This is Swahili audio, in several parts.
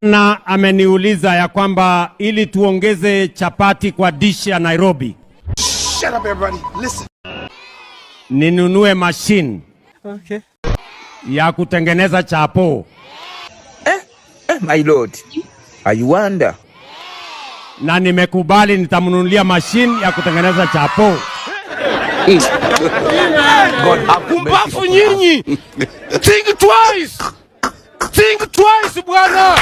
Na ameniuliza ya kwamba ili tuongeze chapati kwa dish ya Nairobi. Shut up everybody. Listen. Ninunue machine. Okay. Ya kutengeneza chapo. My lord. I wonder. Na nimekubali nitamnunulia machine ya kutengeneza chapo. Kumbafu nyinyi. Think twice. Think twice bwana.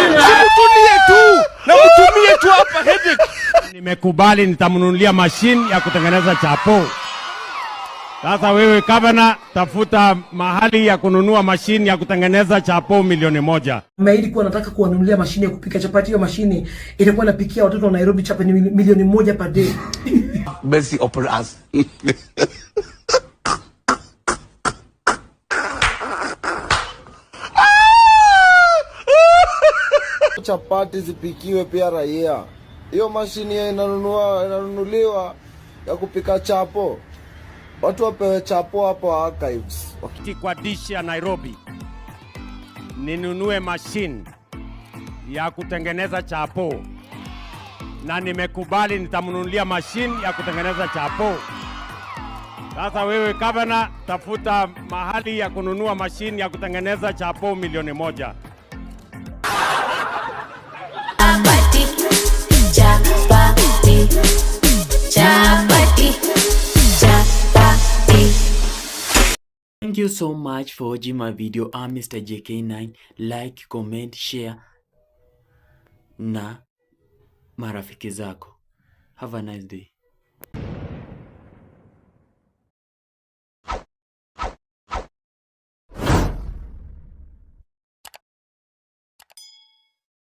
Simutulie tu na mtumie tu hapa headache. Nimekubali nitamnunulia machine ya kutengeneza chapo. Sasa wewe Gavana, tafuta mahali ya kununua mashini ya kutengeneza chapo 1,000,000. Ameahidi kuwa nataka kuwanunulia mashine ya kupika chapati. Hiyo mashine itakuwa inapikia watoto wa Nairobi chapati 1,000,000 per day. Mercy upon us. Chapati zipikiwe pia raia. Hiyo mashini inanunuliwa ya kupika chapo. Watu wapewe chapo hapo archives. Kwa dish ya Nairobi. Ninunue machine ya kutengeneza chapo. Na nimekubali nitamnunulia machine ya kutengeneza chapo. Sasa wewe Gavana, tafuta mahali ya kununua machine ya kutengeneza chapo 1,000,000. Chapati, chapati, chapati. Thank you so much for watching my video. I'm Mr. JK9. Like, comment, share na marafiki zako. Have a nice day.